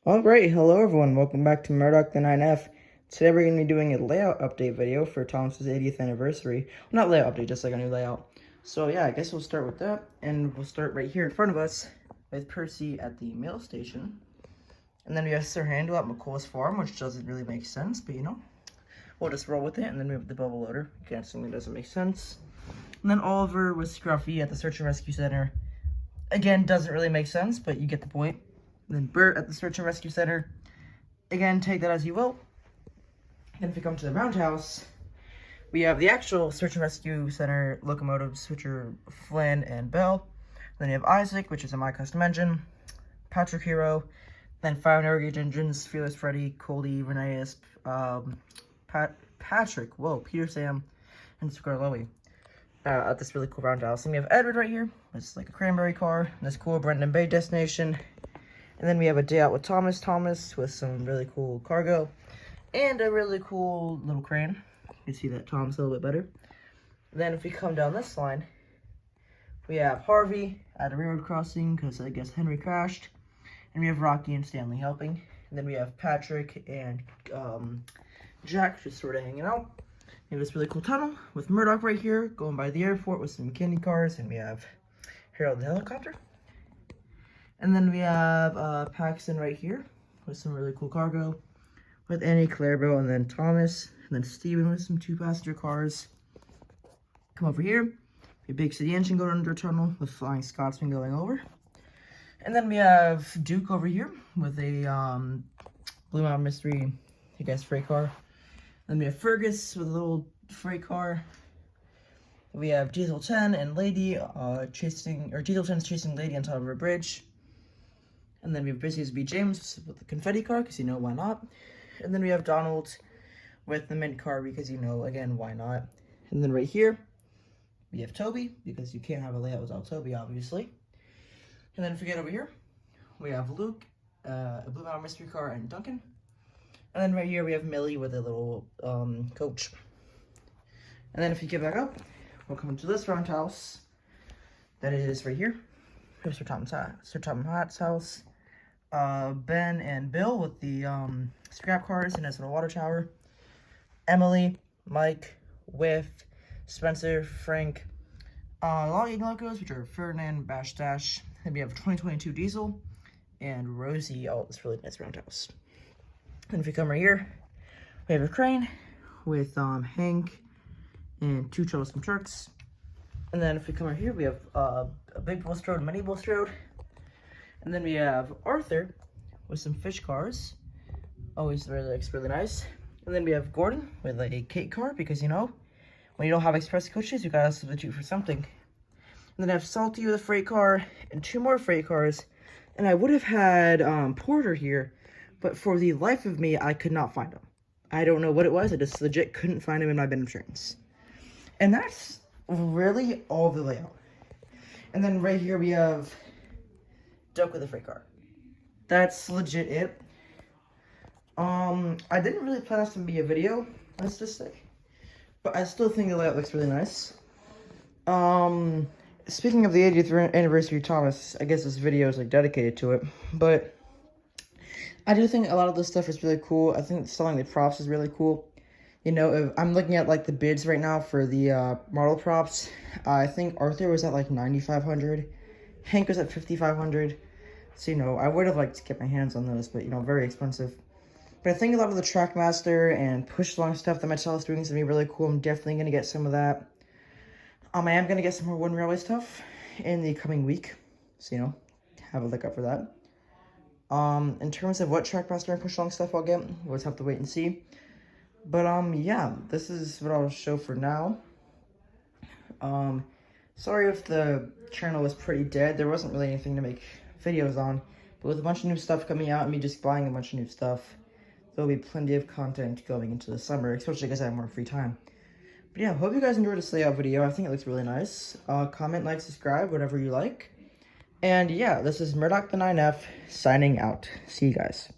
Alright, hello everyone, welcome back to Murdoch the 9F. Today we're going to be doing a layout update video for Thomas's 80th anniversary. Well, not layout update, just like a new layout. So yeah, I guess we'll start with that, and we'll start right here in front of us with Percy at the mail station. And then we have Sir Handel at McCoy's farm, which doesn't really make sense, but you know, we'll just roll with it. And then we have the bubble loader, again, something that doesn't make sense. And then Oliver with Scruffy at the Search and Rescue Center. Again, doesn't really make sense, but you get the point. And then Bert at the Search and Rescue Center. Again, take that as you will. And if we come to the roundhouse, we have the actual Search and Rescue Center locomotives, which are Flynn and Bell. Then you have Isaac, which is a My Custom Engine. Patrick Hero. Then 5 Narrowgauge engines, Fearless Freddy, Coldy, Reneus, Patrick, Peter Sam, and Scarlowy. At this really cool roundhouse. And we have Edward right here. It's like a cranberry car. This cool Brendan Bay destination. And then we have a day out with Thomas with some really cool cargo. And a really cool little crane. You can see that Tom's a little bit better. Then if we come down this line, we have Harvey at a railroad crossing because I guess Henry crashed. And we have Rocky and Stanley helping. And then we have Patrick and Jack just sort of hanging out. We have this really cool tunnel with Murdoch right here, going by the airport with some candy cars, and we have Harold the helicopter. And then we have Paxton right here with some really cool cargo, with Annie, Clairville, and then Thomas, and then Steven with some 2-passenger cars. Come over here, a big city engine going under a tunnel with Flying Scotsman going over. And then we have Duke over here with a Blue Mountain Mystery, I guess, freight car. Then we have Fergus with a little freight car. We have Diesel 10 and Lady Diesel 10's chasing Lady on top of a bridge. And then we have Busy's B. James with the confetti car, because you know, why not? And then we have Donald with the mint car, because you know, again, why not? And then right here, we have Toby, because you can't have a layout without Toby, obviously. And then if we get over here, we have Luke, a Blue Mountain Mystery car, and Duncan. And then right here we have Millie with a little coach. And then if you get back up, we'll come to this roundhouse. That is right here. Here's Sir Tom Hatt's house. Ben and Bill with the scrap cars and his little water tower. Emily, Mike, Whiff, Spencer, Frank, logging locos, which are Ferdinand, Bash Dash. Then we have 2022 Diesel and Rosie. Oh, this really nice roundhouse. And if you come right here, we have a crane with Hank and 2 troublesome trucks. And then if we come right here, we have a big Bulstrode, mini Bulstrode. And then we have Arthur with some fish cars. Always looks really nice. And then we have Gordon with a cake car, because you know, when you don't have express coaches, you gotta substitute for something. And then I have Salty with a freight car and 2 more freight cars. And I would have had Porter here, but for the life of me, I could not find him. I don't know what it was. I just legit couldn't find him in my bin of trains. And that's really all the layout. And then right here we have Duck with a freight car. That's legit it. I didn't really plan this to be a video, let's just say. But I still think the layout looks really nice. Speaking of the 80th anniversary of Thomas, I guess this video is like dedicated to it. But I do think a lot of this stuff is really cool. I think selling the props is really cool. You know, if I'm looking at like the bids right now for the model props. I think Arthur was at like 9,500. Hank was at 5,500. So, you know, I would have liked to get my hands on those, but, you know, very expensive. But I think a lot of the Trackmaster and push-along stuff that Mattel is doing is going to be really cool. I'm definitely going to get some of that. I am going to get some more One Railway stuff in the coming week. So, you know, have a look out for that. In terms of what Trackmaster and push-along stuff I'll get, we'll just have to wait and see. But, yeah, this is what I'll show for now. Sorry if the channel was pretty dead. There wasn't really anything to make videos on. But with a bunch of new stuff coming out and me just buying a bunch of new stuff, there'll be plenty of content going into the summer, especially because I have more free time. But yeah, hope you guys enjoyed this layout video. I think it looks really nice. Comment, like, subscribe, whatever you like. And yeah, this is Murdoch the 9F signing out. See you guys.